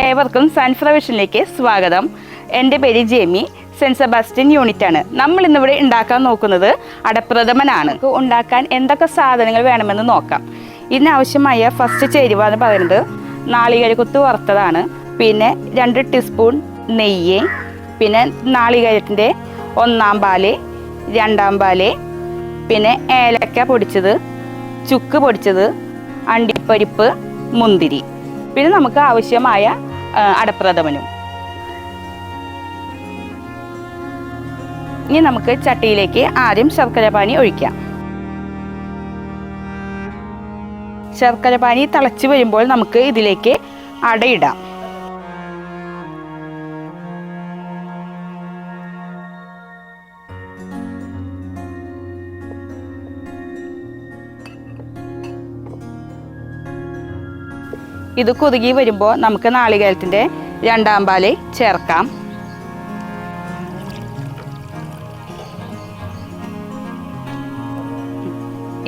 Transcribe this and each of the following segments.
ഏവർക്കും സൺഫ്ലവർ വിഷനിലേക്ക് സ്വാഗതം. എൻ്റെ പേര് ജെമി. സെൻറ്റ് സെബാസ്റ്റ്യൻ യൂണിറ്റാണ്. നമ്മൾ ഇന്നിവിടെ ഉണ്ടാക്കാൻ നോക്കുന്നത് അടപ്രഥമനാണ്. ഉണ്ടാക്കാൻ എന്തൊക്കെ സാധനങ്ങൾ വേണമെന്ന് നോക്കാം. ഇതിനാവശ്യമായ ഫസ്റ്റ് ചേരുവ എന്ന് പറയുന്നത് നാളികേരക്കൊത്ത് വറുത്തതാണ്. പിന്നെ 2 ടീസ്പൂൺ നെയ്യ്, പിന്നെ നാളികേരത്തിൻ്റെ 1-ാം പാല്, 2-ാം പാല്, പിന്നെ ഏലക്ക പൊടിച്ചത്, ചുക്ക് പൊടിച്ചത്, അണ്ടിപ്പരിപ്പ്, മുന്തിരി, പിന്നെ നമുക്ക് ആവശ്യമായ അടപ്രഥമനും. ഇനി നമുക്ക് ചട്ടിയിലേക്ക് ആദ്യം ശർക്കരപ്പാനി ഒഴിക്കാം. ശർക്കരപ്പാനി തിളച്ച് വരുമ്പോൾ നമുക്ക് ഇതിലേക്ക് അടയിടാം. ഇത് കുറുകി വരുമ്പോൾ നമുക്ക് നാളികേരത്തിൻ്റെ 2-ാം പാല് ചേർക്കാം.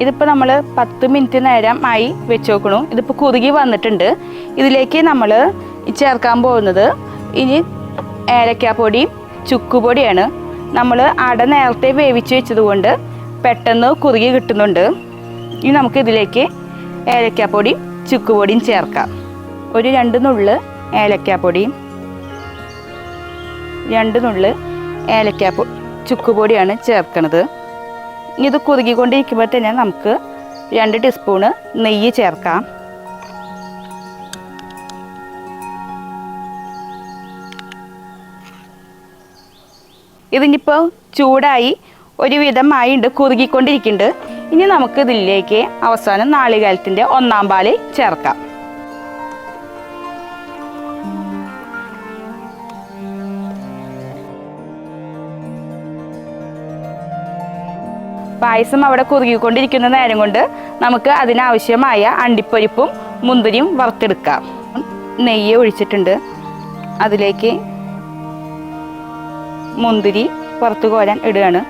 ഇതിപ്പോൾ നമ്മൾ 10 മിനിറ്റ് നേരം ആയി വെച്ച് നോക്കണു. ഇതിപ്പോൾ കുറുകി വന്നിട്ടുണ്ട്. ഇതിലേക്ക് നമ്മൾ ചേർക്കാൻ പോകുന്നത് ഇനി ഏലക്കാപ്പൊടിയും ചുക്കുപൊടിയാണ്. നമ്മൾ അട നേരത്തെ വേവിച്ച് വെച്ചത് കൊണ്ട് പെട്ടെന്ന് കുറുകി കിട്ടുന്നുണ്ട്. ഇനി നമുക്ക് ഇതിലേക്ക് ഏലക്കാപ്പൊടിയും ചുക്കുപൊടിയും ചേർക്കാം. ഒരു 2 നുള്ള് ഏലക്കാപ്പൊടിയും 2 നുള്ള് ചുക്കുപൊടിയാണ് ചേർക്കുന്നത്. ഇത് കുറുകിക്കൊണ്ടിരിക്കുമ്പോൾ തന്നെ നമുക്ക് 2 ടീസ്പൂണ് നെയ്യ് ചേർക്കാം. ഇതിനിപ്പോൾ ചൂടായി ഒരുവിധമായിട്ടുണ്ട്, കുറുകിക്കൊണ്ടിരിക്കുന്നുണ്ട്. ഇനി നമുക്ക് ഇതിലേക്ക് അവസാനം നാളികേരത്തിൻ്റെ 1-ാം പാല് ചേർക്കാം. പായസം അവിടെ കുറുകിക്കൊണ്ടിരിക്കുന്ന നേരം കൊണ്ട് നമുക്ക് അതിനാവശ്യമായ അണ്ടിപ്പരിപ്പും മുന്തിരിയും വറുത്തെടുക്കാം. നെയ്യ് ഒഴിച്ചിട്ടുണ്ട്. അതിലേക്ക് മുന്തിരി വറുത്ത് കോരാൻ ഇടുകയാണ്.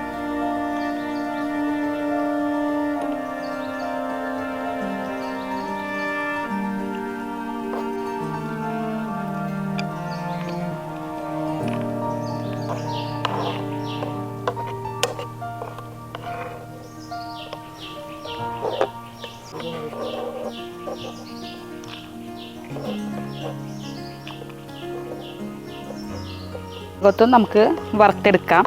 ത്തും നമുക്ക് വറുത്തെടുക്കാം.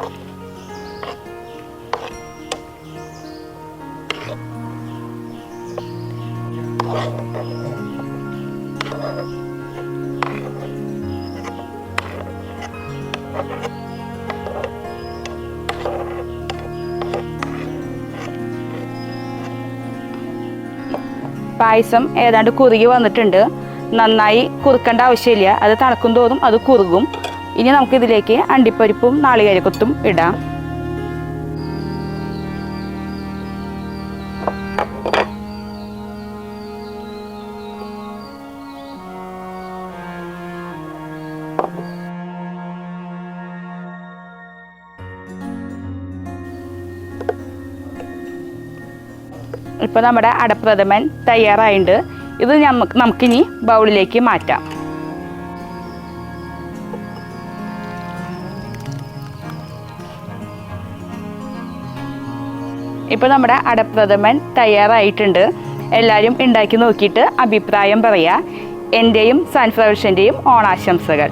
പായസം ഏതാണ്ട് കുറുകി വന്നിട്ടുണ്ട്. നന്നായി കുറുക്കേണ്ട ആവശ്യമില്ല. അത് തണുക്കും തോറും അത് കുറുകും. ഇനി നമുക്കിതിലേക്ക് അണ്ടിപ്പരിപ്പും നാളികേരക്കൊത്തും ഇടാം. ഇപ്പോൾ നമ്മുടെ അടപ്രഥമൻ തയ്യാറായിട്ടുണ്ട്. ഇത് നമുക്കിനി ബൗളിലേക്ക് മാറ്റാം. ഇപ്പോൾ നമ്മുടെ അടപ്രഥമൻ തയ്യാറായിട്ടുണ്ട്. എല്ലാവരും ഉണ്ടാക്കി നോക്കിയിട്ട് അഭിപ്രായം പറയുക. എൻ്റെയും സൺഫ്ലവർ വിഷൻ്റെയും ഓണാശംസകൾ.